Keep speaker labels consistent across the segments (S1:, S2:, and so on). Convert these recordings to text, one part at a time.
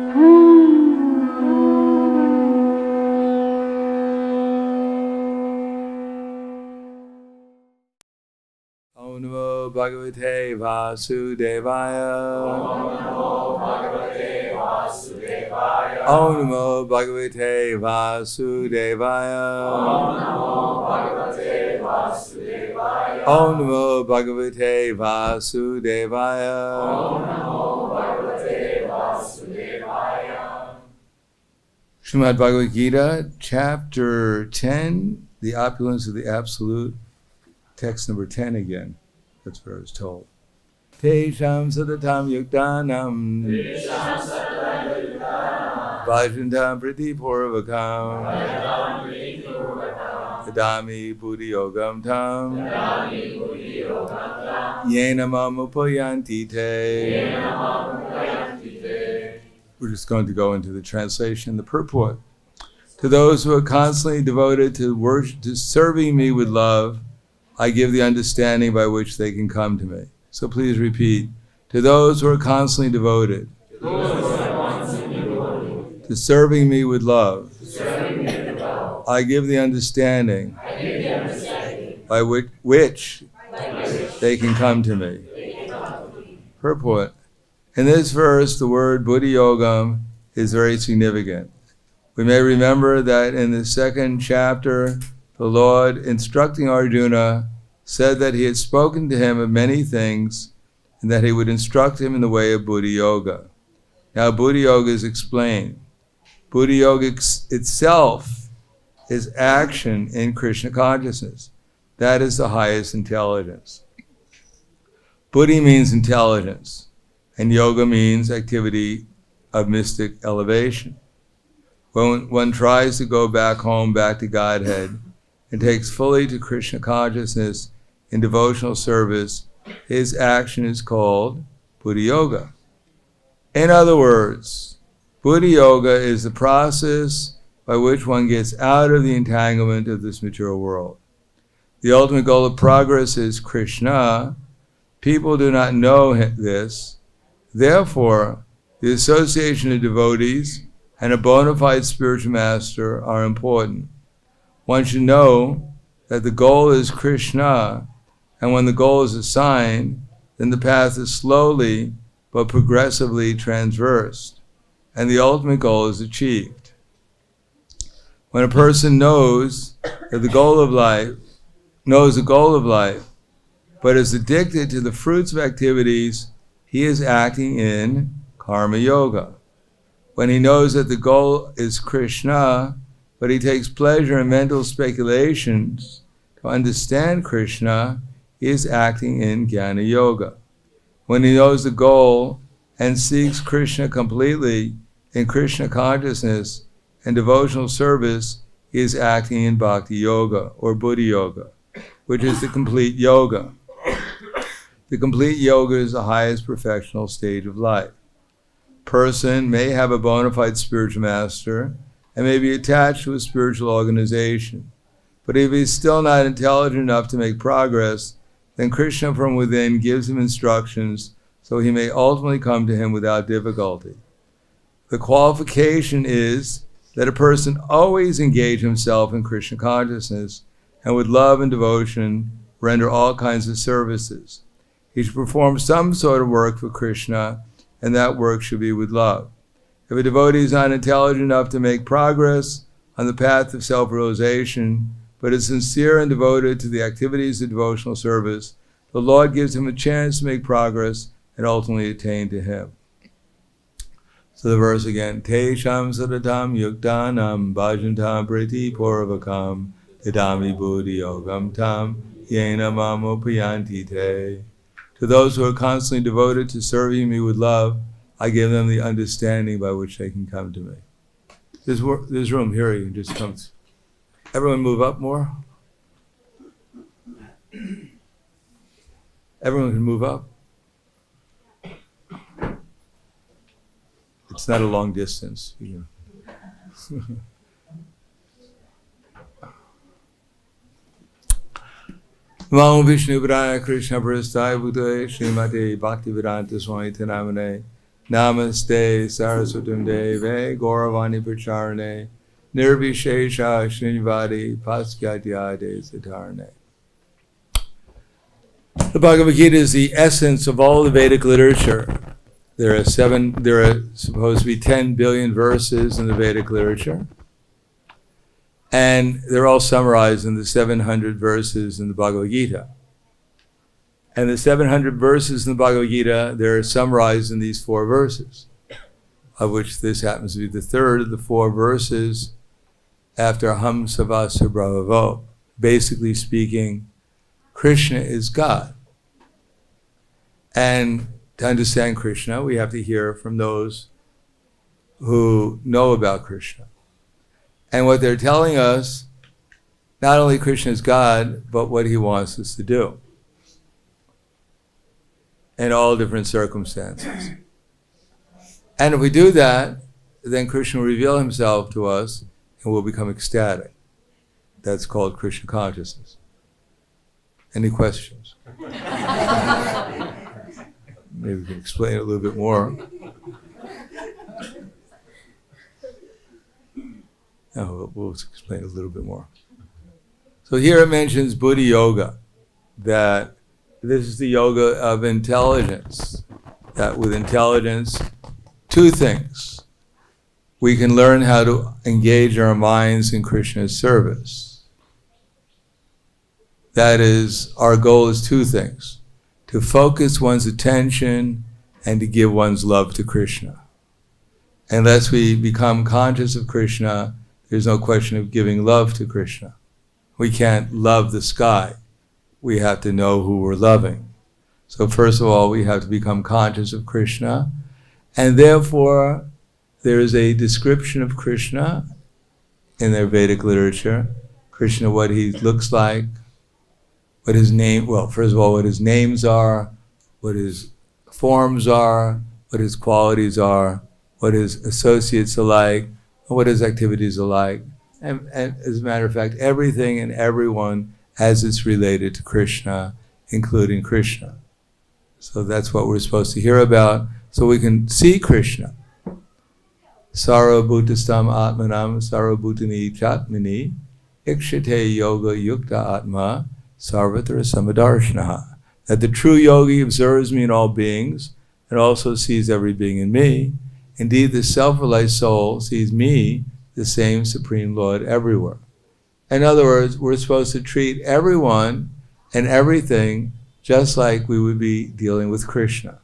S1: Om Namo Bhagavate Vasudevaya. Om Namo Bhagavate Vasudevaya. Om Namo Bhagavate Vasudevaya. Srimad Bhagavad-Gita, chapter 10, the opulence of the absolute. Text number 10 again. That's what I was told. Tesham sadatam yuktanam Vajantam priti purvakam Tadami buddhi yogam tam Yena mamupayanti te. We're just going to go into the translation, the purport. To those who are constantly devoted to worship, to serving me with love, I give the understanding by which they can come to me. So please repeat. To those who are constantly devoted to serving me with love, I give the understanding by which they can come to me. Purport. In this verse, the word bhakti-yoga is very significant. We may remember that in the second chapter, the Lord, instructing Arjuna, said that he had spoken to him of many things and that he would instruct him in the way of bhakti-yoga. Now, bhakti-yoga is explained. Bhakti-yoga itself is action in Krishna consciousness. That is the highest intelligence. Buddhi means intelligence, and yoga means activity of mystic elevation. When one tries to go back home, back to Godhead, and takes fully to Krishna consciousness in devotional service, his action is called bhakti-yoga. In other words, bhakti-yoga is the process by which one gets out of the entanglement of this material world. The ultimate goal of progress is Krishna. People do not know this. Therefore, the association of devotees and a bona fide spiritual master are important. One should know that the goal is Krishna, and when the goal is assigned, then the path is slowly but progressively transversed, and the ultimate goal is achieved. When a person knows that the goal of life, but is addicted to the fruits of activities, he is acting in karma yoga. When he knows that the goal is Krishna, but he takes pleasure in mental speculations to understand Krishna, he is acting in jnana yoga. When he knows the goal and seeks Krishna completely in Krishna consciousness and devotional service, he is acting in bhakti yoga or buddhi yoga, which is the complete yoga. The complete yoga is the highest perfectional stage of life. Person may have a bona fide spiritual master and may be attached to a spiritual organization. But if he is still not intelligent enough to make progress, then Krishna from within gives him instructions so he may ultimately come to him without difficulty. The qualification is that a person always engage himself in Krishna consciousness and with love and devotion render all kinds of services. He should perform some sort of work for Krishna, and that work should be with love. If a devotee is not intelligent enough to make progress on the path of self-realization, but is sincere and devoted to the activities of devotional service, the Lord gives him a chance to make progress and ultimately attain to him. So the verse again, Tesham sadatam yuktanam bhajantam priti purvakam tadami buddhi yogam tam yena mamupayanti te. To those who are constantly devoted to serving me with love, I give them the understanding by which they can come to me. There's room here, you can just come. Everyone move up more. Everyone can move up. It's not a long distance. You know. Namo Vishnu Padaya Krishna Prasthaya Bhutale Srimate Bhakti-Vedanta Swami Namane Namaste Saraswatam Deve Gauravani Pracharane Nirvishesha Srinivadi Paskyatyade Siddharne. The Bhagavad Gita is the essence of all the Vedic literature. There are supposed to be 10 billion verses in the Vedic literature. And they're all summarized in the 700 verses in the Bhagavad Gita. And the 700 verses in the Bhagavad Gita, they're summarized in these 4 verses, of which this happens to be the third of the 4 verses after Ham Savasa Brahavo. Basically speaking, Krishna is God. And to understand Krishna, we have to hear from those who know about Krishna. And what they're telling us, not only Krishna is God, but what he wants us to do in all different circumstances. And if we do that, then Krishna will reveal himself to us and we'll become ecstatic. That's called Krishna consciousness. Any questions? Maybe we can explain it a little bit more. No, we'll explain it a little bit more. So here it mentions bhakti-yoga, that this is the yoga of intelligence. That with intelligence, 2 things. We can learn how to engage our minds in Krishna's service. That is, our goal is 2 things. To focus one's attention and to give one's love to Krishna. Unless we become conscious of Krishna, there's no question of giving love to Krishna. We can't love the sky. We have to know who we're loving. So first of all, we have to become conscious of Krishna. And therefore, there is a description of Krishna in their Vedic literature. Krishna, what he looks like, what his name, well, first of all, what his names are, what his forms are, what his qualities are, what his associates are like, and what his activities are like. And as a matter of fact, everything and everyone as it's related to Krishna, including Krishna. So that's what we're supposed to hear about, so we can see Krishna. Sarvabhutastam Atmanam Sarvabhutani Chatmani Ikshate Yoga Yukta Atma Sarvatra Samadarshanaha. That the true yogi observes me in all beings and also sees every being in me. Indeed, the self-realized soul sees me, the same Supreme Lord, everywhere. In other words, we're supposed to treat everyone and everything just like we would be dealing with Krishna.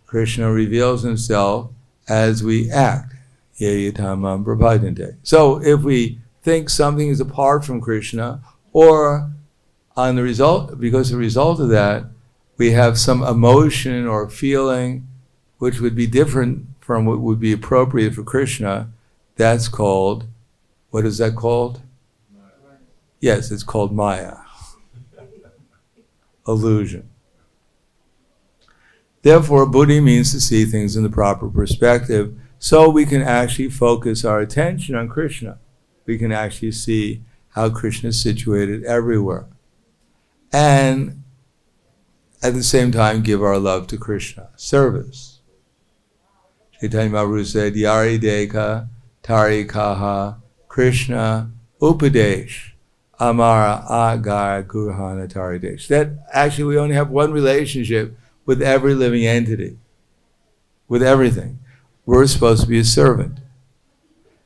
S1: Krishna reveals himself as we act. Yayatamam prabhadante. So if we think something is apart from Krishna, or because the result of that, we have some emotion or feeling which would be different from what would be appropriate for Krishna, that's called, what is that called? Yes, it's called Maya. Illusion. Therefore, buddhi means to see things in the proper perspective, so we can actually focus our attention on Krishna. We can actually see how Krishna is situated everywhere. And at the same time, give our love to Krishna. Service. Chaitanya Mahaprabhu said, Yari Deka, Tari Kaha, Krishna, Upadesh, Amara Agar Gurhana Tari Desh. That actually we only have one relationship with every living entity, with everything. We're supposed to be a servant,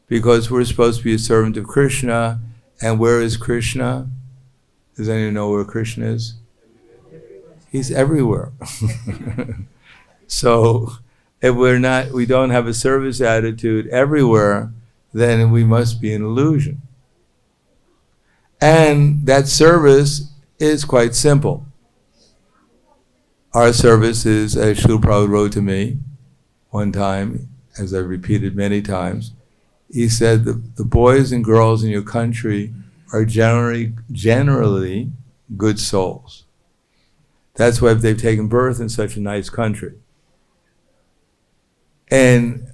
S1: because we're supposed to be a servant of Krishna. And where is Krishna? Does anyone know where Krishna is? He's everywhere. So if we don't have a service attitude everywhere, then we must be an illusion. And that service is quite simple. Our service is, as Srila Prabhupada wrote to me one time, as I've repeated many times, he said that the boys and girls in your country are generally good souls. That's why they've taken birth in such a nice country. And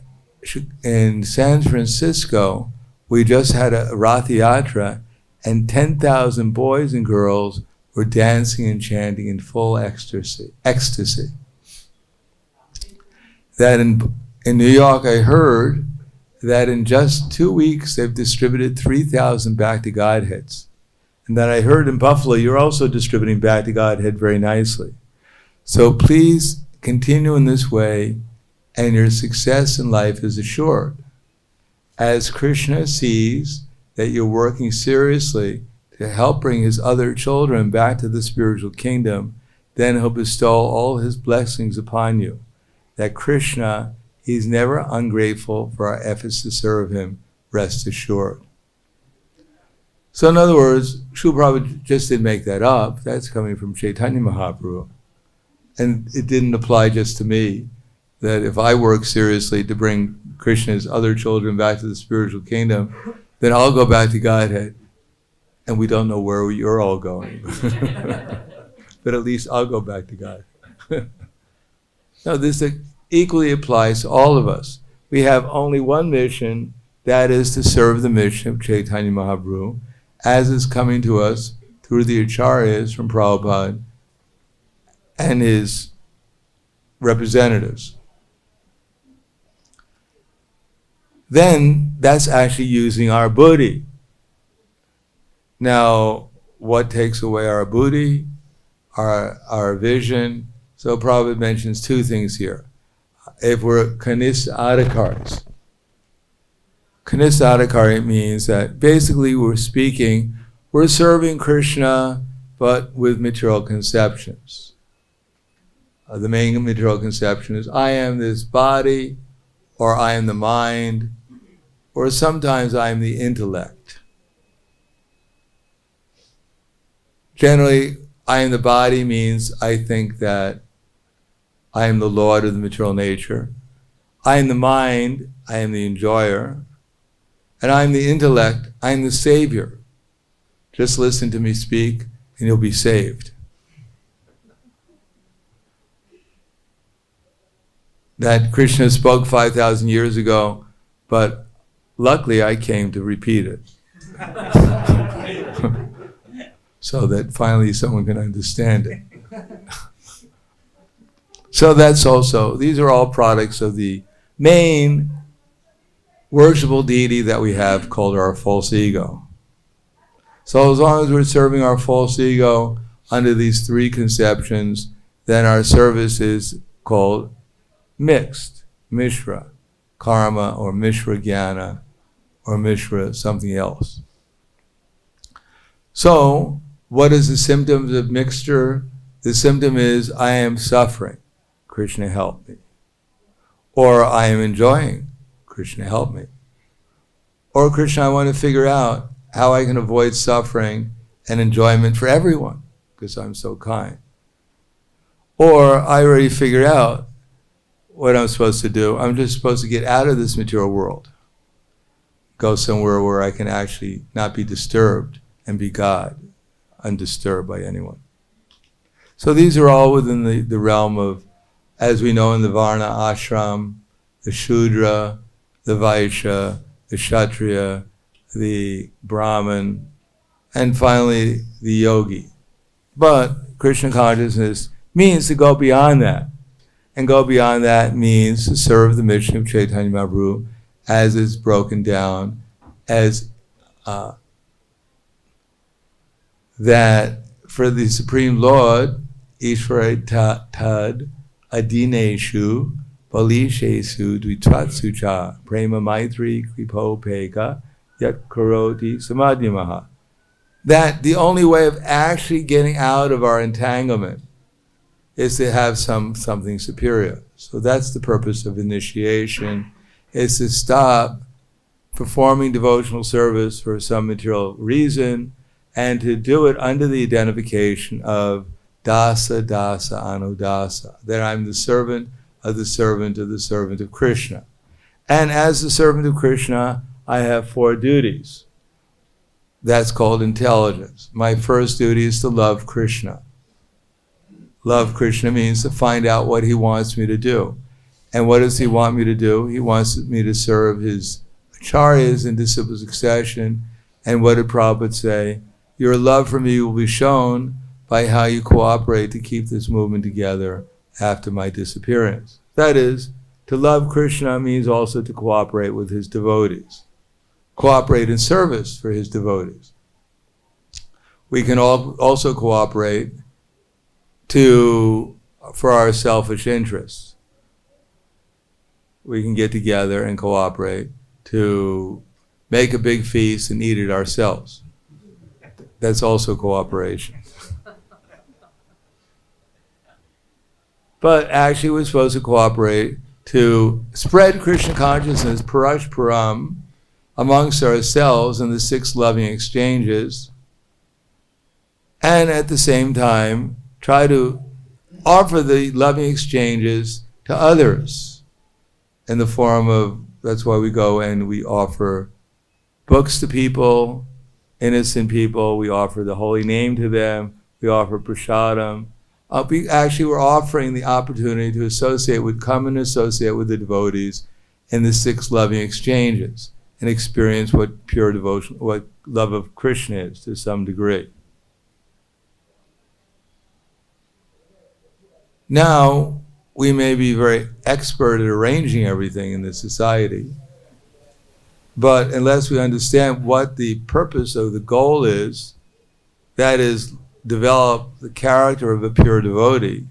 S1: in San Francisco, we just had a Rath Yatra, and 10,000 boys and girls were dancing and chanting in full ecstasy. that in New York I heard that in just 2 weeks they've distributed 3,000 Bhakti Godheads. And that I heard in Buffalo you're also distributing Bhakti Godhead very nicely. So please continue in this way and your success in life is assured. As Krishna sees that you're working seriously to help bring his other children back to the spiritual kingdom, then he'll bestow all his blessings upon you. That Krishna, he's never ungrateful for our efforts to serve him, rest assured. So in other words, Srila Prabhupada just didn't make that up. That's coming from Chaitanya Mahaprabhu. And it didn't apply just to me, that if I work seriously to bring Krishna's other children back to the spiritual kingdom, then I'll go back to Godhead. And we don't know where you're all going. But at least I'll go back to God. No, this equally applies to all of us. We have only one mission, that is to serve the mission of Chaitanya Mahaprabhu, as is coming to us through the acharyas from Prabhupada and his representatives. Then that's actually using our buddhi. Now, what takes away our buddhi? Our vision. So Prabhupada mentions two things here. If we're kanistha adhikaris. Kanistha adhikari means that basically we're serving Krishna, but with material conceptions. The main material conception is, I am this body, or I am the mind, or sometimes I am the intellect. Generally, I am the body means I think that I am the lord of the material nature. I am the mind, I am the enjoyer. And I am the intellect, I am the savior. Just listen to me speak and you'll be saved. That Krishna spoke 5,000 years ago, but luckily I came to repeat it. So that finally someone can understand it. So that's also, these are all products of the main worshipful deity that we have called our false ego. So as long as we're serving our false ego under these three conceptions, then our service is called mixed, mishra, karma or mishra jnana or mishra something else. So, what is the symptoms of mixture? The symptom is, I am suffering, Krishna help me. Or I am enjoying, Krishna help me. Or Krishna, I want to figure out how I can avoid suffering and enjoyment for everyone, because I'm so kind. Or I already figured out what I'm supposed to do. I'm just supposed to get out of this material world. Go somewhere where I can actually not be disturbed and be God, undisturbed by anyone. So these are all within the realm of, as we know in the Varna ashram, the Shudra, the Vaishya, the Kshatriya, the Brahmin, and finally the Yogi. But Krishna consciousness means to go beyond that. And go beyond that means to serve the mission of Chaitanya Mahaprabhu as it's broken down as that for the Supreme Lord, Ishvara tad adineshu balisheshu dvitratsu cha prema maitri kripo peka yat karoti samadhyamaha. That the only way of actually getting out of our entanglement is to have something superior. So that's the purpose of initiation, is to stop performing devotional service for some material reason and to do it under the identification of dasa, dasa, anudasa, that I'm the servant of the servant of the servant of Krishna. And as the servant of Krishna, I have 4 duties. That's called intelligence. My first duty is to love Krishna. Love Krishna means to find out what he wants me to do. And what does he want me to do? He wants me to serve his acharyas in disciple succession. And what did Prabhupada say? Your love for me will be shown by how you cooperate to keep this movement together after my disappearance. That is, To love Krishna means also to cooperate with his devotees. Cooperate in service for his devotees. We can also cooperate for our selfish interests. We can get together and cooperate to make a big feast and eat it ourselves. That's also cooperation. But actually we're supposed to cooperate to spread Krishna consciousness, parashparam, amongst ourselves in the 6 loving exchanges, and at the same time try to offer the loving exchanges to others in the form of, that's why we go and we offer books to people, innocent people, we offer the holy name to them, we offer prasadam. We're offering the opportunity to come and associate with the devotees in the 6 loving exchanges and experience what pure devotion, what love of Krishna is to some degree. Now, we may be very expert at arranging everything in this society, but unless we understand what the purpose of the goal is, that is, develop the character of a pure devotee,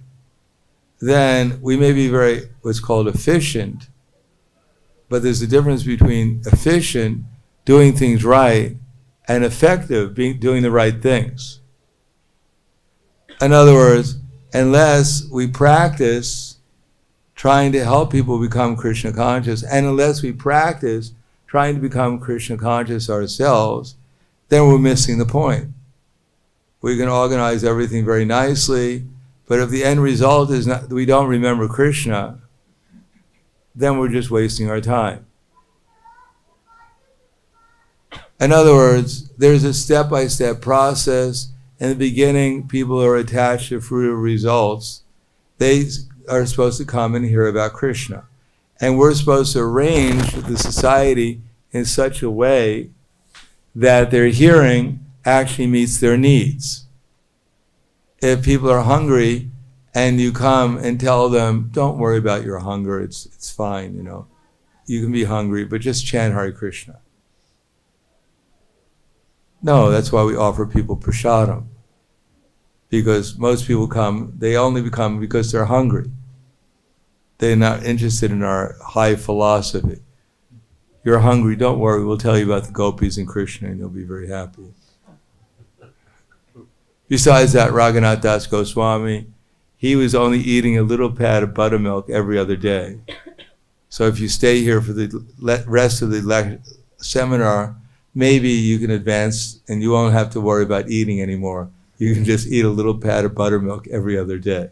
S1: then we may be very, what's called efficient, but there's a difference between efficient, doing things right, and effective, doing the right things. In other words, unless we practice trying to help people become Krishna conscious, and unless we practice trying to become Krishna conscious ourselves, then we're missing the point. We can organize everything very nicely, but if the end result is not, we don't remember Krishna, then we're just wasting our time. In other words, there's a step-by-step process. In the beginning, people who are attached to fruit of results, they are supposed to come and hear about Krishna. And we're supposed to arrange the society in such a way that their hearing actually meets their needs. If people are hungry and you come and tell them, don't worry about your hunger, it's fine, you can be hungry, but just chant Hare Krishna. No, that's why we offer people prasadam. Because most people they only come because they're hungry. They're not interested in our high philosophy. You're hungry, don't worry, we'll tell you about the gopis and Krishna and you'll be very happy. Besides that, Raghunath Das Goswami, he was only eating a little pat of buttermilk every other day. So if you stay here for the rest of the seminar, maybe you can advance and you won't have to worry about eating anymore. You can just eat a little pat of buttermilk every other day.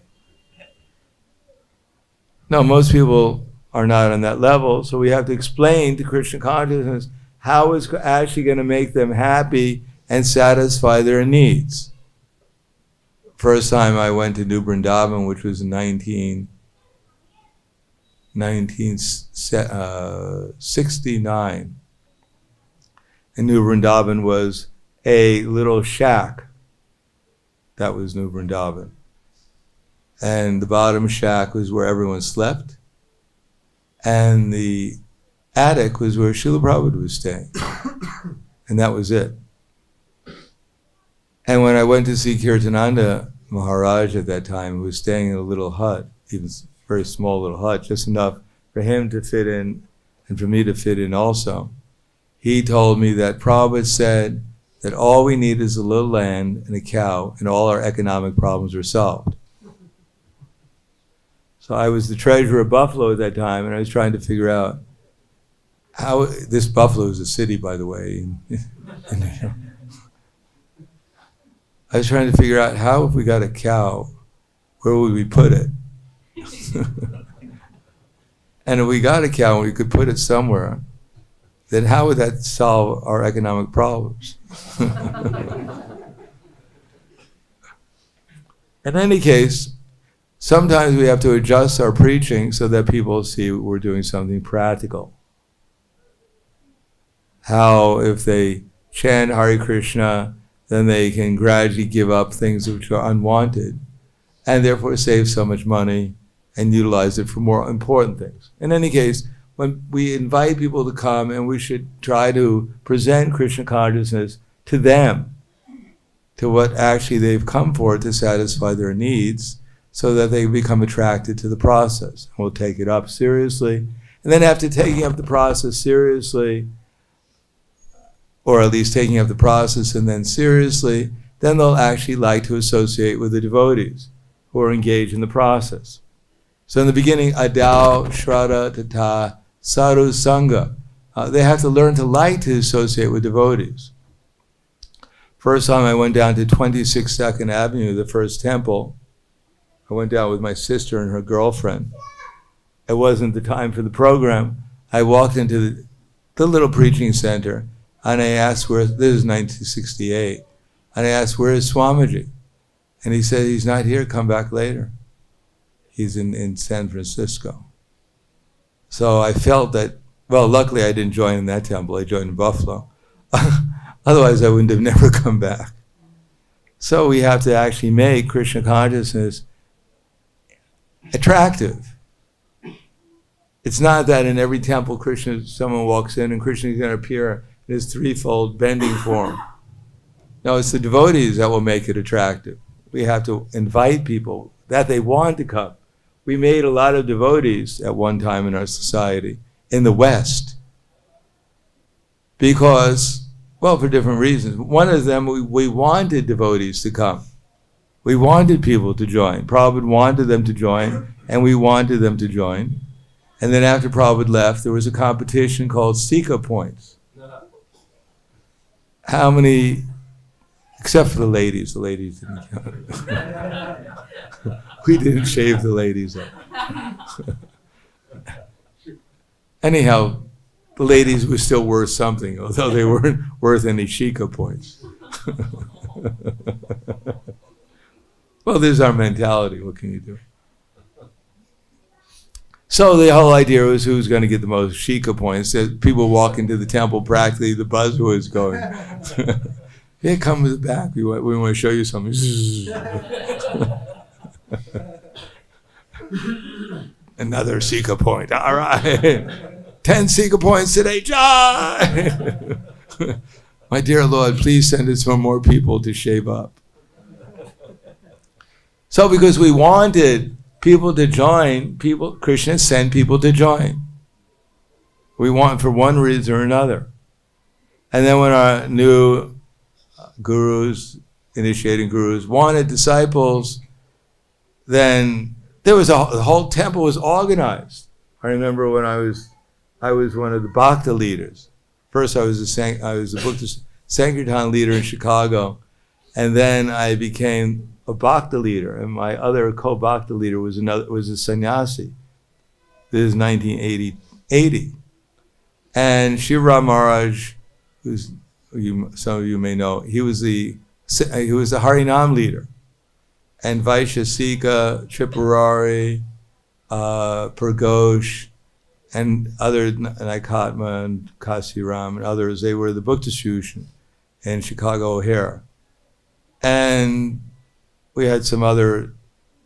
S1: No, most people are not on that level, so we have to explain to Krishna consciousness how it's actually going to make them happy and satisfy their needs. First time I went to New Vrindavan, which was in 1969. And New Vrindavan was a little shack. That was New Vrindavan. And the bottom shack was where everyone slept. And the attic was where Srila Prabhupada was staying. And that was it. And when I went to see Kirtananda Maharaj at that time, who was staying in a little hut, even a very small little hut, just enough for him to fit in and for me to fit in also, he told me that Prabhupada said that all we need is a little land and a cow and all our economic problems are solved. So I was the treasurer of Buffalo at that time, and I was trying to figure out how, this Buffalo is a city, by the way. I was trying to figure out how, if we got a cow, where would we put it? And if we got a cow and we could put it somewhere, then how would that solve our economic problems? In any case, sometimes we have to adjust our preaching so that people see we're doing something practical. How if they chant Hare Krishna, then they can gradually give up things which are unwanted, and therefore save so much money and utilize it for more important things. In any case, when we invite people to come, and we should try to present Krishna consciousness to them, to what actually they've come for to satisfy their needs, so that they become attracted to the process. We'll take it up seriously. And then after taking up the process seriously, or at least taking up the process and then seriously, then they'll actually like to associate with the devotees who are engaged in the process. So in the beginning, adau, shraddha, tata, sadhu, sangha. They have to learn to like to associate with devotees. First time I went down to 26 2nd Avenue, the first temple. I went down with my sister and her girlfriend. It wasn't the time for the program. I walked into the little preaching center, and I asked this is 1968, and I asked, where is Swamiji? And he said, he's not here, come back later. He's in San Francisco. So I felt that, well, luckily I didn't join in that temple, I joined in Buffalo. Otherwise I wouldn't have never come back. So we have to actually make Krishna consciousness attractive. It's not that in every temple someone walks in and Krishna is going to appear in his threefold bending form. No, it's the devotees that will make it attractive. We have to invite people that they want to come. We made a lot of devotees at one time in our society in the West because, well, for different reasons. One of them, we wanted devotees to come. We wanted people to join. Prabhupada wanted them to join, and we wanted them to join. And then after Prabhupada left, there was a competition called Sika points. How many, except for the ladies didn't count. We didn't shave the ladies up. Anyhow, the ladies were still worth something, although they weren't worth any Shika points. Well, this is our mentality. What can you do? So the whole idea was who's going to get the most Shika points. People walk into the temple, practically the buzz was going. Here, come to the back. We want to show you something. Another Shika point. All right. 10 Shika points today. Jai! My dear Lord, please send us some more people to shave up. So because we wanted people to join, Krishna sent people to join. We want for one reason or another. And then when our new gurus, initiating gurus, wanted disciples, then there was the whole temple was organized. I remember when I was one of the Bhakta leaders. First I was a Bhakti Sankirtan leader in Chicago, and then I became a Bhakta leader, and my other co-Bhakta leader was a sannyasi. This is 1980. And Shiva Maharaj, some of you may know, he was the Harinam leader. And Vaishasika, Tripurari, Purghosh, and other Naikatma and Kasiram and others, they were the Bhakti Shushan in Chicago O'Hare. And we had some other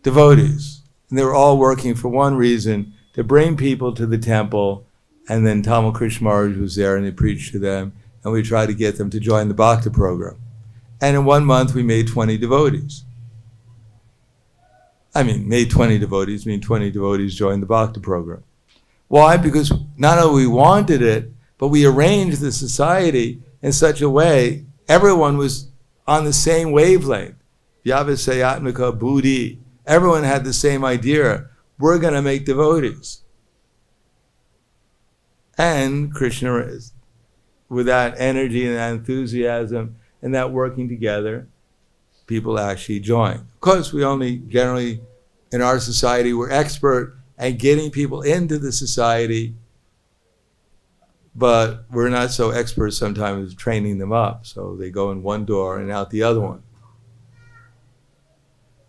S1: devotees. And they were all working for one reason, to bring people to the temple. And then Tamal Krishna Maharaj was there and he preached to them. And we tried to get them to join the Bhakti program. And in 1 month we made 20 devotees. Made 20 devotees, 20 devotees joined the Bhakti program. Why? Because not only we wanted it, but we arranged the society in such a way everyone was on the same wavelength. Vyavasayatmika buddhi. Everyone had the same idea. We're going to make devotees. And Krishna, with that energy and that enthusiasm and that working together, people actually join. Of course, we only generally, in our society, we're expert at getting people into the society, but we're not so expert sometimes training them up. So they go in one door and out the other one.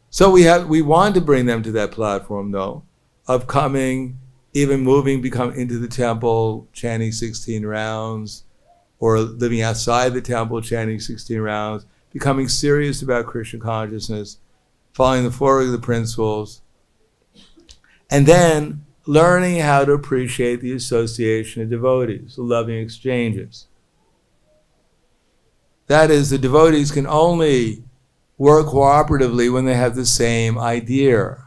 S1: So we want to bring them to that platform, though, of coming, even moving, become into the temple, chanting 16 rounds, or living outside the temple, chanting 16 rounds, becoming serious about Krishna consciousness, following the four of the principles, And then learning how to appreciate the association of devotees, the loving exchanges. That is, the devotees can only work cooperatively when they have the same idea.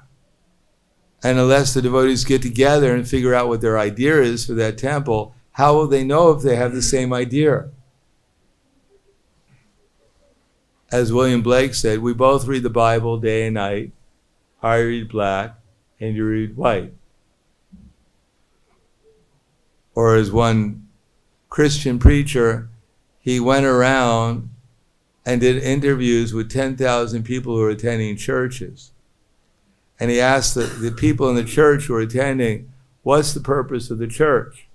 S1: And unless the devotees get together and figure out what their idea is for that temple, how will they know if they have the same idea? As William Blake said, we both read the Bible day and night. I read black and you read white. Or as one Christian preacher, he went around and did interviews with 10,000 people who were attending churches. And he asked the people in the church who were attending, what's the purpose of the church?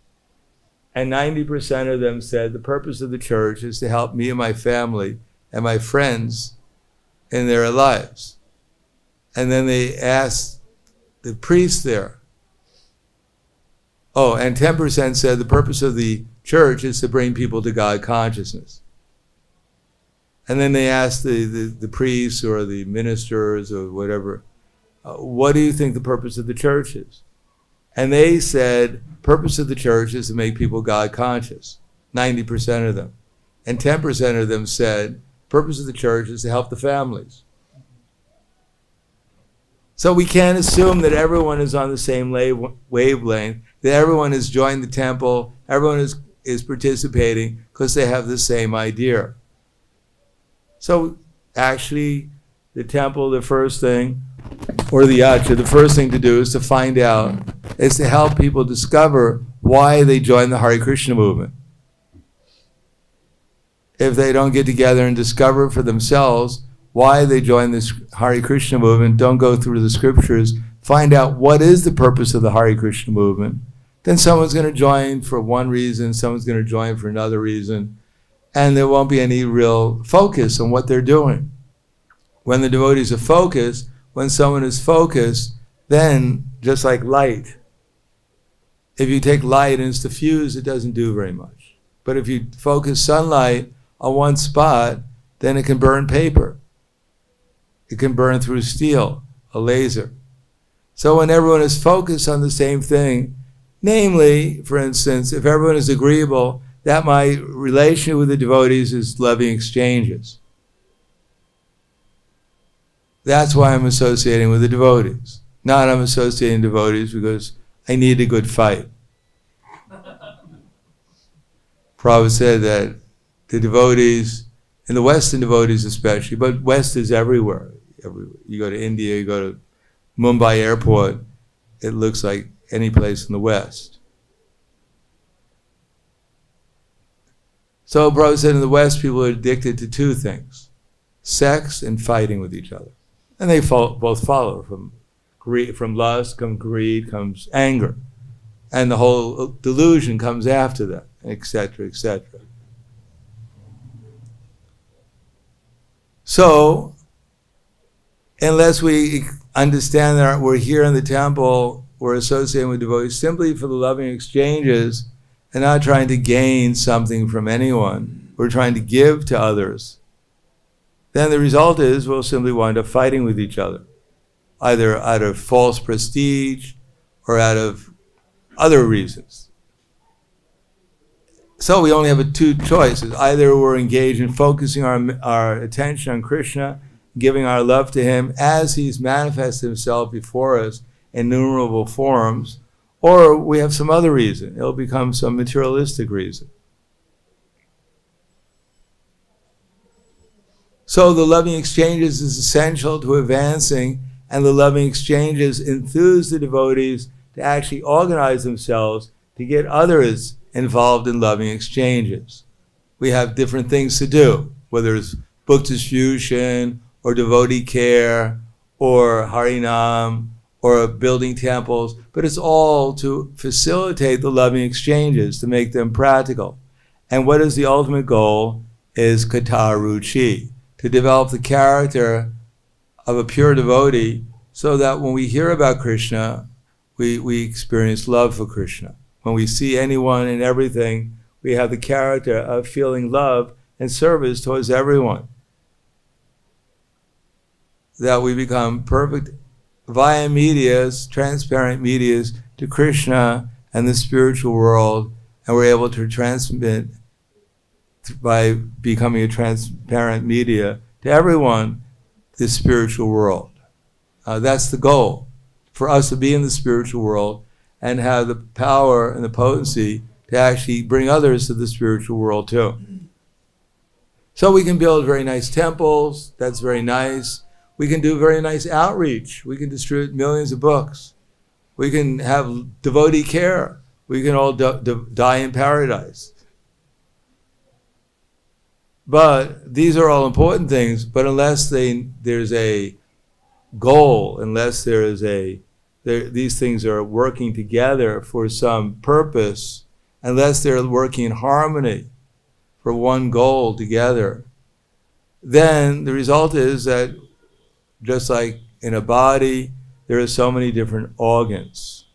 S1: And 90% of them said, the purpose of the church is to help me and my family and my friends in their lives. And then they asked the priest there. Oh, and 10% said the purpose of the church is to bring people to God consciousness. And then they asked the priests or the ministers or whatever, what do you think the purpose of the church is? And they said, purpose of the church is to make people God conscious, 90% of them. And 10% of them said, purpose of the church is to help the families. So we can't assume that everyone is on the same wavelength, that everyone has joined the temple, everyone is participating because they have the same idea. So actually, the temple, the first thing, or the yacha, the first thing to do is to find out, is to help people discover why they join the Hare Krishna movement. If they don't get together and discover for themselves why they join this Hare Krishna movement, don't go through the scriptures, find out what is the purpose of the Hare Krishna movement, then someone's going to join for one reason, someone's going to join for another reason, and there won't be any real focus on what they're doing. When the devotees are focused, when someone is focused, then just like light, if you take light and it's diffused, it doesn't do very much. But if you focus sunlight on one spot, then it can burn paper. It can burn through steel, a laser. So when everyone is focused on the same thing, namely, for instance, if everyone is agreeable, that my relation with the devotees is loving exchanges. That's why I'm associating with the devotees. Not I'm associating devotees because I need a good fight. Prabhupada said that the devotees, in the Western devotees especially, but West is everywhere. You go to India, you go to Mumbai airport, it looks like any place in the West. So Prabhupada said in the West, people are addicted to two things, sex and fighting with each other. And they both follow. From lust comes greed, comes anger. And the whole delusion comes after that, etc., etc. So, unless we understand that we're here in the temple, we're associating with devotees simply for the loving exchanges and not trying to gain something from anyone, we're trying to give to others, then the result is we'll simply wind up fighting with each other, either out of false prestige or out of other reasons. So we only have two choices. Either we're engaged in focusing our attention on Krishna, giving our love to him as he's manifested himself before us in innumerable forms, or we have some other reason. It'll become some materialistic reason. So the loving exchanges is essential to advancing, and the loving exchanges enthuse the devotees to actually organize themselves to get others involved in loving exchanges. We have different things to do, whether it's book distribution, or devotee care, or Harinam, or building temples, but it's all to facilitate the loving exchanges, to make them practical. And what is the ultimate goal is kataruchi, to develop the character of a pure devotee so that when we hear about Krishna, we experience love for Krishna. When we see anyone and everything, we have the character of feeling love and service towards everyone. That we become perfect via medias, transparent medias, to Krishna and the spiritual world, and we're able to transmit by becoming a transparent media to everyone, this spiritual world. That's the goal, for us to be in the spiritual world and have the power and the potency to actually bring others to the spiritual world too. So we can build very nice temples, that's very nice. We can do very nice outreach. We can distribute millions of books. We can have devotee care. We can all die in paradise. But these are all important things, but unless there's a goal, unless these things are working together for some purpose, unless they're working in harmony for one goal together, then the result is that just like in a body, there are so many different organs.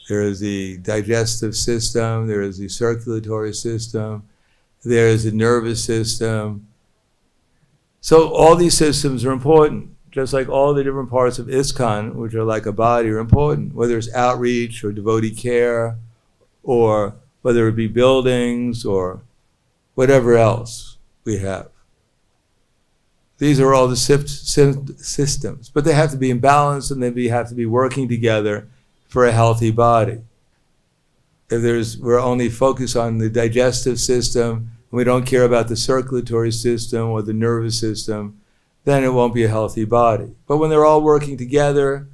S1: There is the digestive system, there is the circulatory system, there is the nervous system. So all these systems are important, just like all the different parts of ISKCON, which are like a body, are important, whether it's outreach or devotee care, or whether it be buildings or whatever else we have. These are all the systems, but they have to be in balance and they have to be working together for a healthy body. If we're only focused on the digestive system and we don't care about the circulatory system or the nervous system, then it won't be a healthy body. But when they're all working together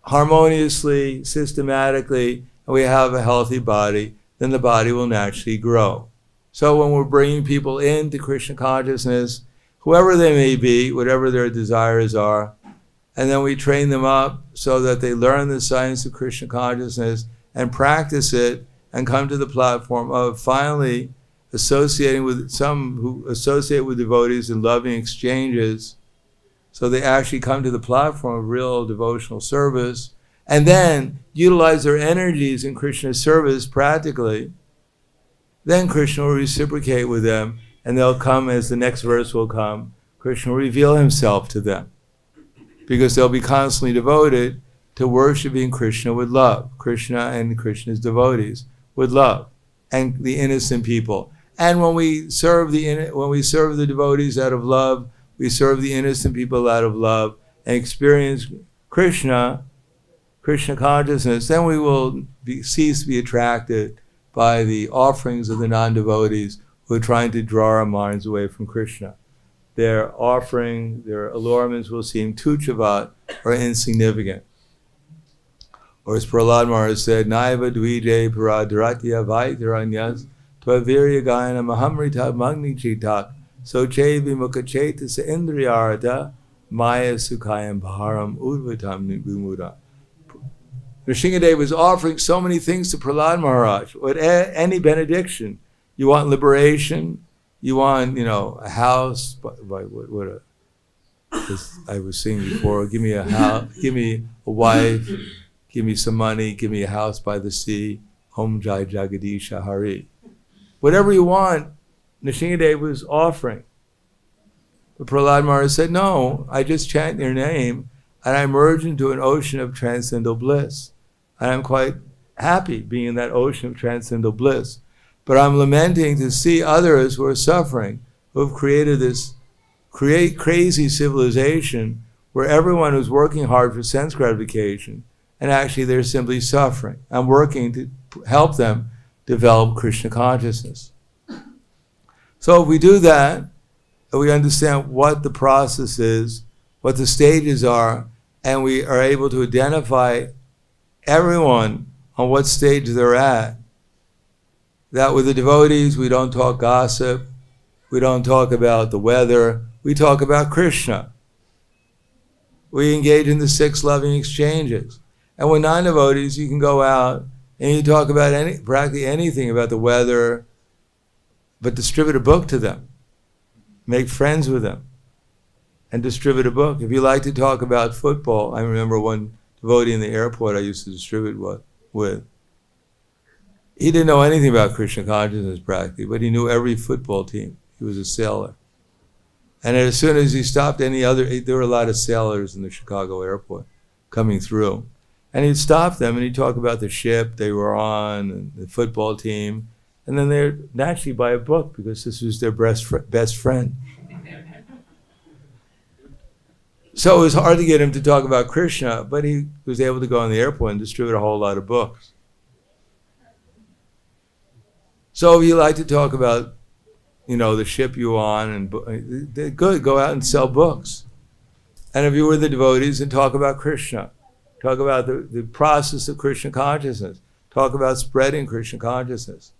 S1: harmoniously, systematically, and we have a healthy body, then the body will naturally grow. So when we're bringing people into Krishna consciousness, whoever they may be, whatever their desires are, and then we train them up so that they learn the science of Krishna consciousness and practice it and come to the platform of finally associating with some who associate with devotees in loving exchanges, so they actually come to the platform of real devotional service and then utilize their energies in Krishna's service practically. Then Krishna will reciprocate with them, and they'll come, as the next verse will come, Krishna will reveal himself to them, because they'll be constantly devoted to worshiping Krishna with love, Krishna and Krishna's devotees with love, and the innocent people. And when we serve the devotees out of love, we serve the innocent people out of love, and experience Krishna consciousness, then we will cease to be attracted by the offerings of the non-devotees who are trying to draw our minds away from Krishna. Their offering, their allurements will seem tuchavat, or insignificant. Or as Prahlad Maharaj said, Naiva dvije paradharatya vaitaranyas tvavirya gayana mahamrita magni chitak soche vimukacheta sa indriyarata maya sukhayam bharam udvatam vimura. Nrsingadev was offering so many things to Prahlad Maharaj. With any benediction, you want liberation, you want, a house. I was singing before. Give me a house, give me a wife, give me some money, give me a house by the sea. Om Jai Jagadisha Hari. Whatever you want, Nrsingadev was offering. But Prahlad Maharaj said, no, I just chant your name and I merge into an ocean of transcendental bliss. And I'm quite happy being in that ocean of transcendental bliss. But I'm lamenting to see others who are suffering, who have created this crazy civilization where everyone who's working hard for sense gratification, and actually they're simply suffering. I'm working to help them develop Krishna consciousness. So if we do that, and we understand what the process is, what the stages are, and we are able to identify everyone on what stage they're at, that with the devotees we don't talk gossip, we don't talk about the weather, we talk about Krishna. We engage in the 6 loving exchanges. And with non-devotees, you can go out and you talk about practically anything about the weather, but distribute a book to them. Make friends with them and distribute a book. If you like to talk about football, I remember one devotee in the airport I used to distribute with. He didn't know anything about Krishna consciousness practically, but he knew every football team. He was a sailor. And as soon as he stopped there were a lot of sailors in the Chicago airport coming through. And he'd stop them and he'd talk about the ship they were on and the football team. And then they'd naturally buy a book because this was their best friend. So it was hard to get him to talk about Krishna, but he was able to go on the airport and distribute a whole lot of books. So if you like to talk about, the ship you're on, and good, go out and sell books. And if you were the devotees, then talk about Krishna. Talk about the process of Krishna consciousness. Talk about spreading Krishna consciousness.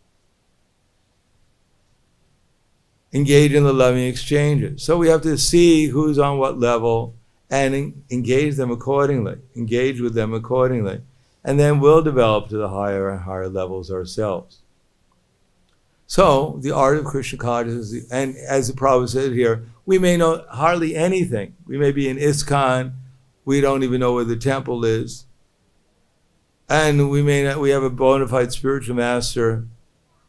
S1: Engage in the loving exchanges. So we have to see who's on what level and engage them accordingly. Engage with them accordingly. And then we'll develop to the higher and higher levels ourselves. So, the art of Krishna consciousness, and as the Prabhupada said here, we may know hardly anything. We may be in ISKCON, we don't even know where the temple is. And we have a bona fide spiritual master,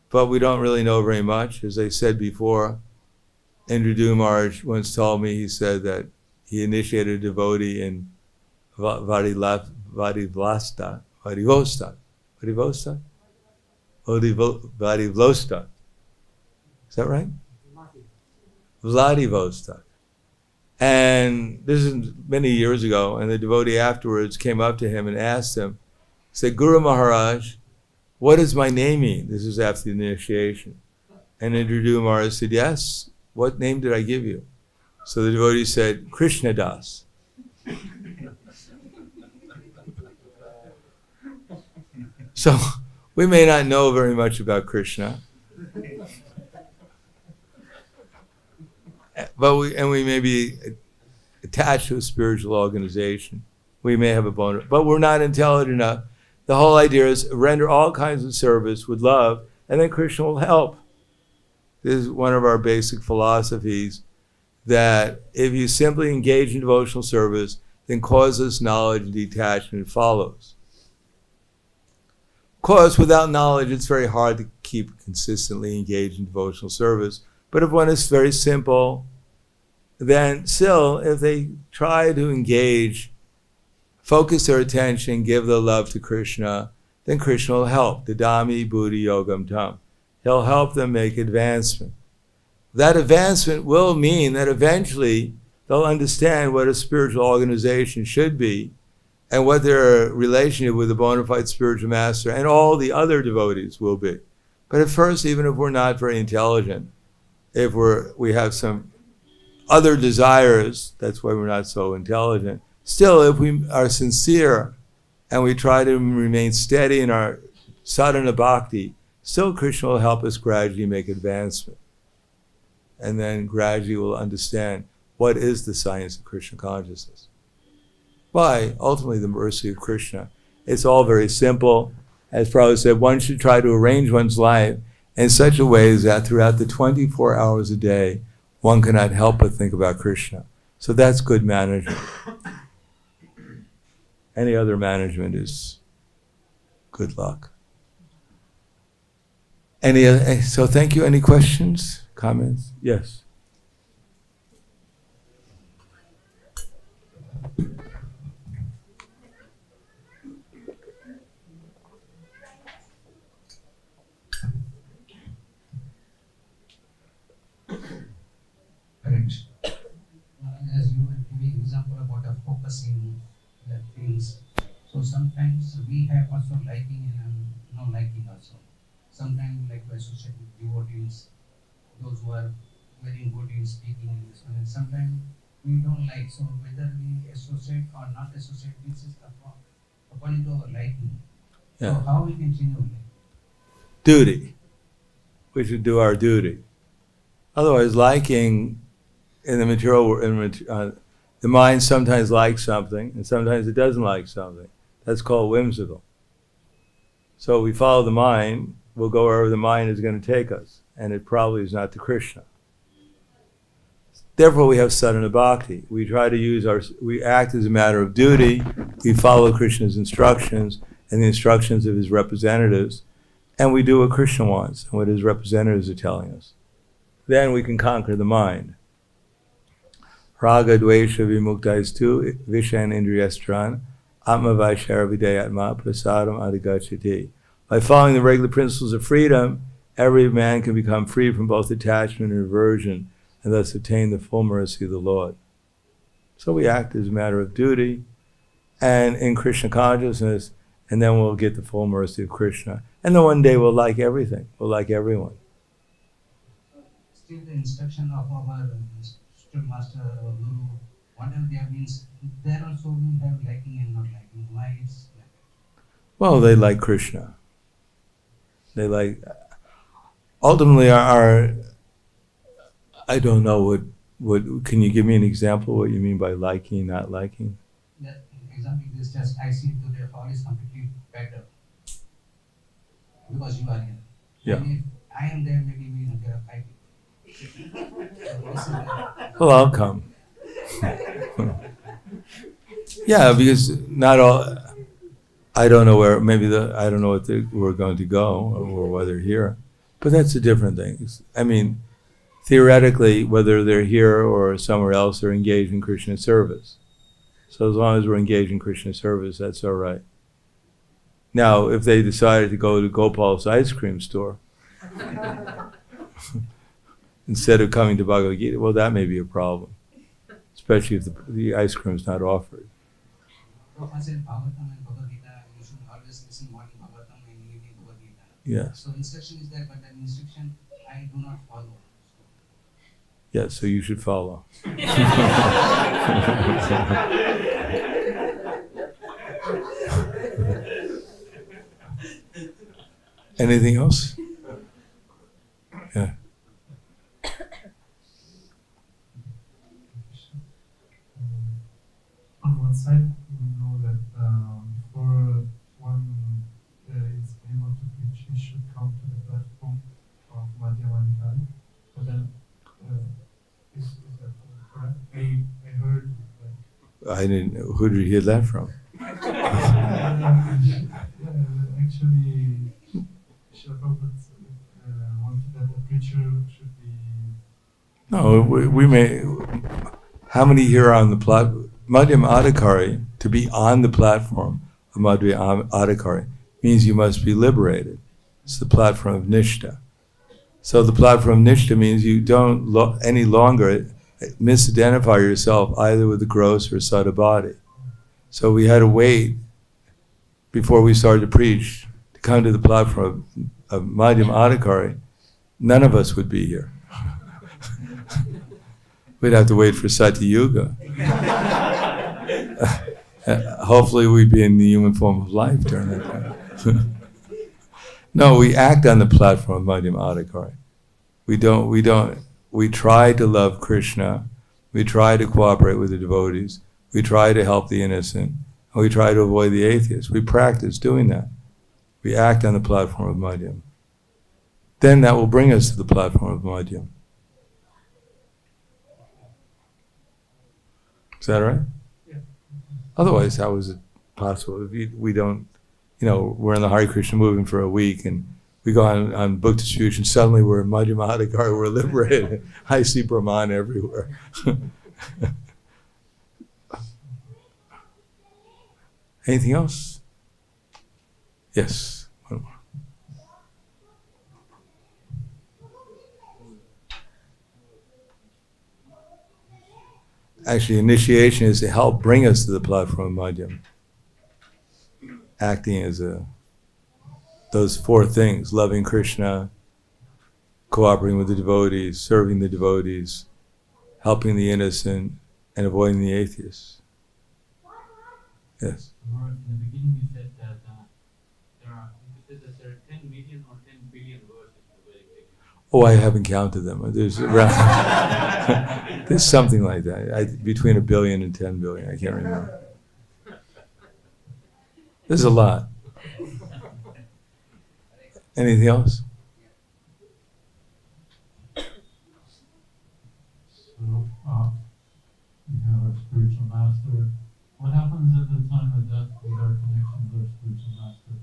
S1: but we don't really know very much. As I said before, Indra Maharaj once told me, he said that he initiated a devotee in Vladivostok. Is that right? Vladivostok. And this is many years ago, and the devotee afterwards came up to him and asked him, said, Guru Maharaj, what does my name mean? This is after the initiation. And Indra Maharaj said, yes, what name did I give you? So the devotee said, Krishna Das. So we may not know very much about Krishna, but we may be attached to a spiritual organization. We may have a bone, but we're not intelligent enough. The whole idea is render all kinds of service with love, and then Krishna will help. This is one of our basic philosophies, that if you simply engage in devotional service, then causeless knowledge and detachment follows. Of course, without knowledge, it's very hard to keep consistently engaged in devotional service. But if one is very simple, then still, if they try to engage, focus their attention, give their love to Krishna, then Krishna will help. Dadami buddhi yogam tam. He'll help them make advancement. That advancement will mean that eventually they'll understand what a spiritual organization should be and what their relationship with the bona fide spiritual master and all the other devotees will be. But at first, even if we're not very intelligent, if we have some other desires, that's why we're not so intelligent, still, if we are sincere and we try to remain steady in our sadhana bhakti, still Krishna will help us gradually make advancement. And then gradually we'll understand what is the science of Krishna consciousness. By ultimately the mercy of Krishna. It's all very simple. As Prabhupada said, one should try to arrange one's life in such a way that throughout the 24 hours a day, one cannot help but think about Krishna. So that's good management. Any other management is good luck. So thank you. Any questions, comments? Yes.
S2: As you were giving example about focusing the things, so sometimes we have also liking and no liking also. Sometimes like we associate with devotees, those who are very good in speaking in this one, and sometimes we don't like. So whether we associate or not associate, this is according to our liking. Yeah. So how we can change our liking?
S1: Duty. We should do our duty. Otherwise, liking in the material world, the mind sometimes likes something and sometimes it doesn't like something. That's called whimsical. So we follow the mind, we'll go wherever the mind is going to take us, and it probably is not to Krishna. Therefore, we have sadhana bhakti. We try to we act as a matter of duty. We follow Krishna's instructions and the instructions of his representatives, and we do what Krishna wants and what his representatives are telling us. Then we can conquer the mind. Raga dvesha vimuktais vishan indriyastran atma vaishara vidayatma prasadam adhigachati. By following the regular principles of freedom, every man can become free from both attachment and aversion, and thus attain the full mercy of the Lord. So we act as a matter of duty, and in Krishna consciousness, and then we'll get the full mercy of Krishna. And then one day we'll like everything, we'll like everyone.
S2: Still the instruction of our spiritual master or guru, whatever they have means, there also we have liking and not liking. Why it's like that?
S1: Well, they like Krishna. They like, ultimately our I don't know what, can you give me an example what you mean by liking, not liking?
S2: The example is just, I see today hall is completely better because you are here.
S1: Yeah.
S2: And if I am there, maybe we will get a fight. So this is
S1: Well, I'll come. Yeah, because not all, I don't know where, I don't know what we're going to go or whether they're here. But that's a different thing. I mean, theoretically, whether they're here or somewhere else, they're engaged in Krishna service. So as long as we're engaged in Krishna service, that's all right. Now, if they decided to go to Gopal's ice cream store instead of coming to Bhagavad-Gita, well, that may be a problem, especially if the ice cream is not offered.
S2: Prabhupada said Bhagavatam and Bhagavad-Gita, you should always listen morning Bhagavatam and evening Bhagavad-Gita.
S1: Yes.
S2: So instruction is there, but that instruction I do not follow.
S1: Yes, so you should follow. Anything else? Yeah.
S3: On one side, we know that for one is able to preach, he should come to the platform of Madhyamadikari. But then, is that correct? I heard like.
S1: I didn't know. Who did you hear that from?
S3: Actually, Srila Prabhupada wanted that the preacher should be.
S1: No, we may. How many here are on the platform? Madhyam Adhikari, to be on the platform of Madhyam Adhikari, means you must be liberated. It's the platform of Nishta. So the platform of Nishta means you don't any longer misidentify yourself either with the gross or subtle body. So we had to wait before we started to preach to come to the platform of Madhyam Adhikari. None of us would be here. We'd have to wait for Satya Yuga. Hopefully we'd be in the human form of life during that time. No, we act on the platform of Madhyam Adhikari. We try to love Krishna, we try to cooperate with the devotees, we try to help the innocent, and we try to avoid the atheists. We practice doing that. We act on the platform of Madhyam. Then that will bring us to the platform of Madhyam. Is that right?
S3: Yeah.
S1: Otherwise, how is it possible? If we don't, we're in the Hare Krishna movement for a week and we go on book distribution, suddenly we're in Madhyam Adhikari, we're liberated. I see Brahman everywhere. Anything else? Yes, one more. Actually, initiation is to help bring us to the platform of Madhyam. Acting as those four things: loving Krishna, cooperating with the devotees, serving the devotees, helping the innocent, and avoiding the atheists. Yes.
S4: In the beginning, you said that there are 10 million or 10 billion words in the Vedic Dictionary.
S1: Oh, I haven't counted them. There's around, there's something like that. Between 1 billion and 10 billion. I can't remember. There's a lot. Anything else?
S3: So, we have our spiritual master. What happens at the time of death with our connection with our spiritual master?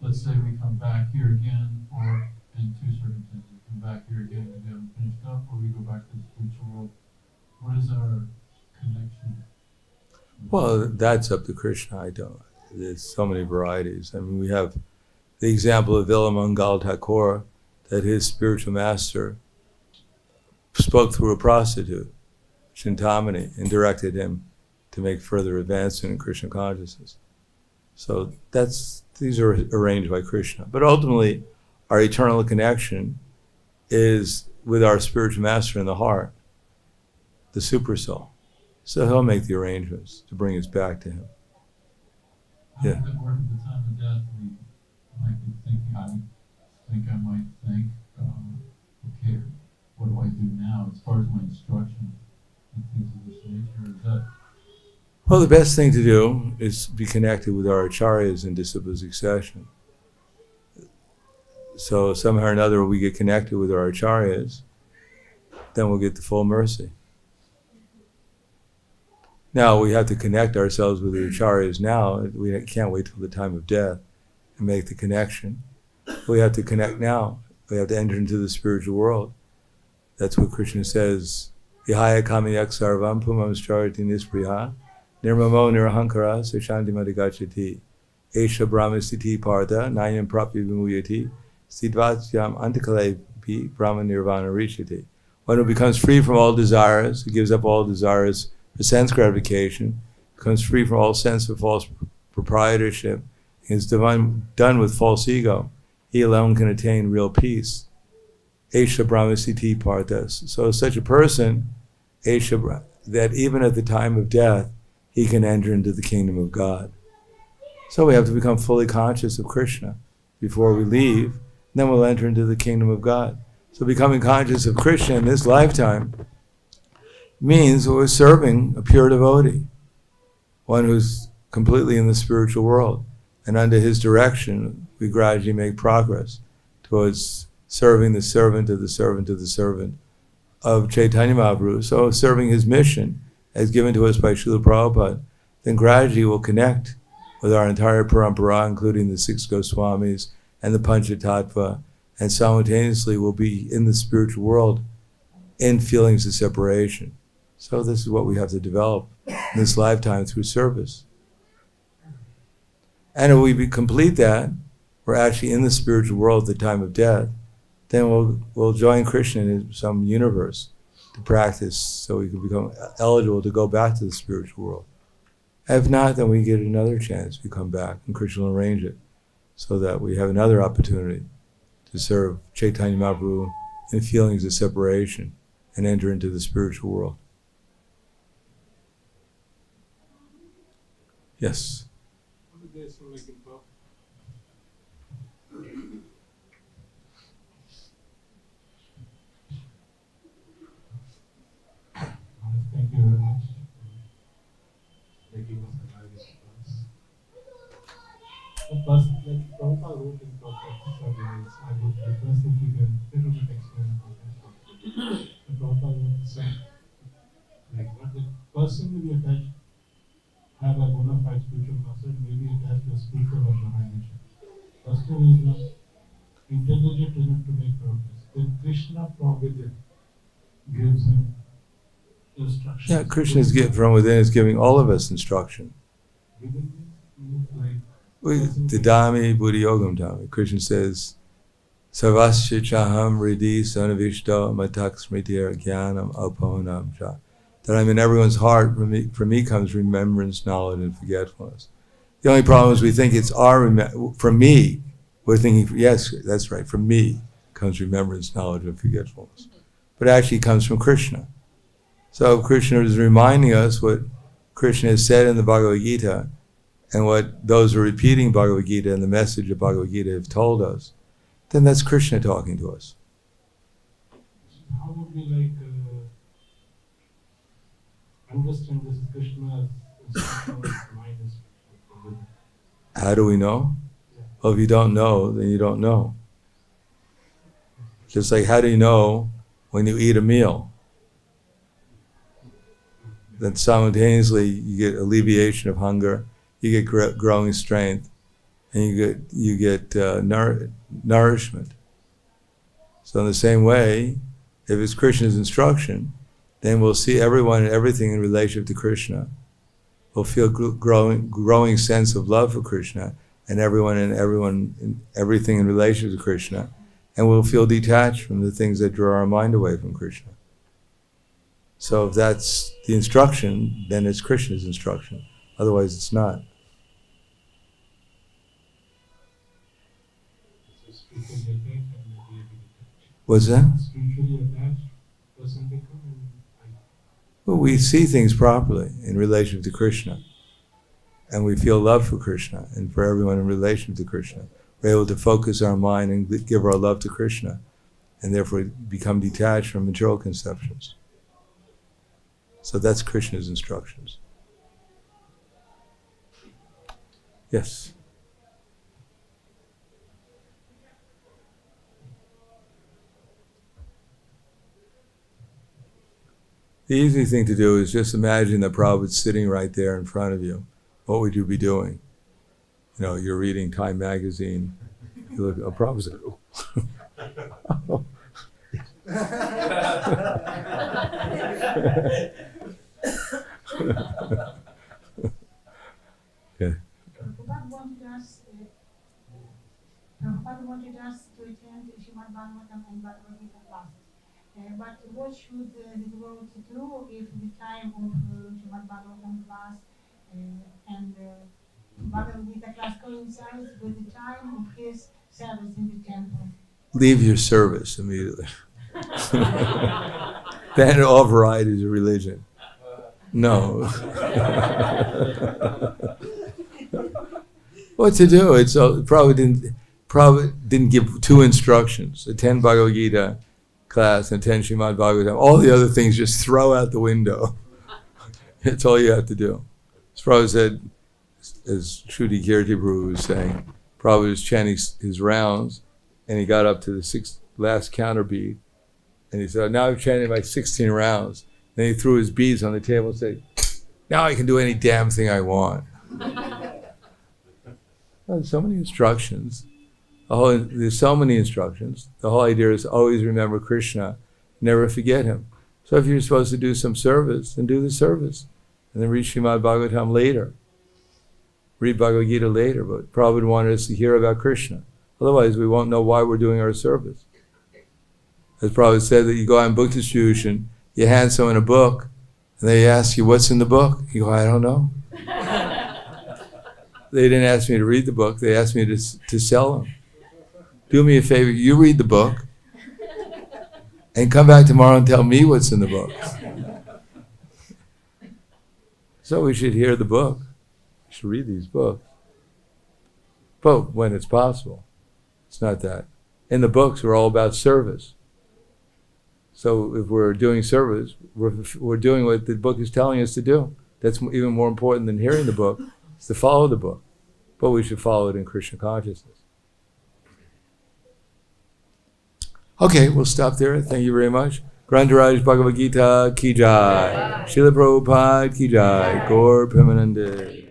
S3: Let's say we come back here again, or in two circumstances, we come back here again and we haven't finished up, or we go back to the spiritual world. What is our
S1: Well, that's up to Krishna. I don't. There's so many varieties. I mean, we have the example of Vilamangal Thakur, that his spiritual master spoke through a prostitute, Chintamani, and directed him to make further advancement in Krishna consciousness. So these are arranged by Krishna. But ultimately, our eternal connection is with our spiritual master in the heart, the super soul. So he'll make the arrangements to bring us back to him.
S5: How does it work at the time of death? We might be thinking, I might think, okay, what do I do now as far as my instruction and things of this nature? Is that?
S1: Well, the best thing to do is be connected with our acharyas in disciple succession. So somehow or another we get connected with our acharyas, then we'll get the full mercy. Now we have to connect ourselves with the acharyas now. We can't wait till the time of death and make the connection. We have to connect now. We have to enter into the spiritual world. That's what Krishna says. Vihaya kamayak sarvam pumam strarati nispriha nirmamo nirahankara sashanti madhigachati esha brahmasiti partha nayam prapya vimuyati sidvatyam antakalepi brahma nirvana rishati. One who becomes free from all desires, who gives up all desires for sense gratification, becomes free from all sense of false proprietorship, is done with false ego, he alone can attain real peace. Esha brahmasiti parthas. So such a person, that even at the time of death, he can enter into the kingdom of God. So we have to become fully conscious of Krishna before we leave, then we'll enter into the kingdom of God. So becoming conscious of Krishna in this lifetime means we're serving a pure devotee, one who's completely in the spiritual world. And under his direction, we gradually make progress towards serving the servant of the servant of the servant of Chaitanya Mahaprabhu. So serving his mission as given to us by Srila Prabhupada, then gradually we'll connect with our entire parampara, including the 6 Goswamis and the Panchatattva, and simultaneously we'll be in the spiritual world in feelings of separation. So this is what we have to develop in this lifetime through service. And if we complete that, we're actually in the spiritual world at the time of death, then we'll join Krishna in some universe to practice so we can become eligible to go back to the spiritual world. If not, then we get another chance. We come back and Krishna will arrange it so that we have another opportunity to serve Chaitanya Mahaprabhu in feelings of separation and enter into the spiritual world. Yes?
S5: Thank you very much for making us alive in class. The first, like Prabhupada wrote in Prabhupada's surveys, I would request if you can little bit explain about that. The Prabhupada wrote saying, like, what the person will be attached, have a bona fide spiritual master, maybe attached to a spiritual organization. Person is not intelligent enough to make progress. Then Krishna from within gives him instruction.
S1: Yeah, Krishna's from within is giving all of us instruction. Didami buddhi yogam dami. Krishna says, Sarvasya chaham ridi sanavishto matak smritir jnanam aponam cha. That I'm in everyone's heart. For me comes remembrance, knowledge, and forgetfulness. The only problem is we think it's from me. We're thinking, yes, that's right, from me comes remembrance, knowledge, and forgetfulness. But actually it comes from Krishna. So Krishna is reminding us what Krishna has said in the Bhagavad-Gita and what those who are repeating Bhagavad-Gita and the message of Bhagavad-Gita have told us. Then that's Krishna talking to us.
S5: How would we like understand this Krishna as mind is?
S1: How do we know? Well, if you don't know, then you don't know. Just like how do you know when you eat a meal? Then simultaneously you get alleviation of hunger, you get growing strength, and you get nourishment. So in the same way, if it's Krishna's instruction, then we'll see everyone and everything in relationship to Krishna. we'll feel growing sense of love for Krishna and everything in relation to Krishna, and we'll feel detached from the things that draw our mind away from Krishna. So if that's the instruction, then it's Krishna's instruction. Otherwise it's not.
S5: Spiritually attached and really detached.
S1: What's that?
S5: Spiritually attached person become and
S1: Well, we see things properly in relation to Krishna. And we feel love for Krishna and for everyone in relation to Krishna. We're able to focus our mind and give our love to Krishna, and therefore become detached from material conceptions. So that's Krishna's instructions. Yes? The easy thing to do is just imagine that Prabhupada's sitting right there in front of you. What would you be doing? You know, you're reading Time magazine. You look, oh, Prabhupada. Oh. Okay.
S6: Prabhupada wanted us to attend Srimad Bhagavatam and Bhagavad-Gita classes. But what should the devotee do if the time of Srimad Bhagavatam class and Bhagavad-Gita class coincides with the time of his service in the temple?
S1: Leave your service immediately. Then all variety is a religion. No. What to do? It's Prabhupada didn't give two instructions: attend Bhagavad Gita class and attend Srimad Bhagavatam. All the other things just throw out the window. It's all you have to do. As Prabhupada said, as Shruti Kirti Prabhu was saying, Prabhupada was chanting his rounds, and he got up to the last counter bead, and he said, now I've chanted my 16 rounds. Then he threw his beads on the table and said, now I can do any damn thing I want. There's so many instructions. There's so many instructions. The whole idea is always remember Krishna, never forget him. So if you're supposed to do some service, then do the service. And then read Srimad Bhagavatam later. Read Bhagavad Gita later, but Prabhupada wanted us to hear about Krishna. Otherwise, we won't know why we're doing our service. As Prabhupada said, that you go out in book distribution, you hand someone a book, and they ask you, what's in the book? You go, I don't know. They didn't ask me to read the book, they asked me to sell them. Do me a favor, you read the book, and come back tomorrow and tell me what's in the book. So we should hear the book. We should read these books. But when it's possible. It's not that. In the books, we're all about service. So if we're doing service, we're doing what the book is telling us to do. That's even more important than hearing the book, is to follow the book. But we should follow it in Krishna consciousness. Okay, we'll stop there. Thank you very much. Grantaraj Bhagavad Gita ki jai. Srila Prabhupada ki jai. Gaur Premanande.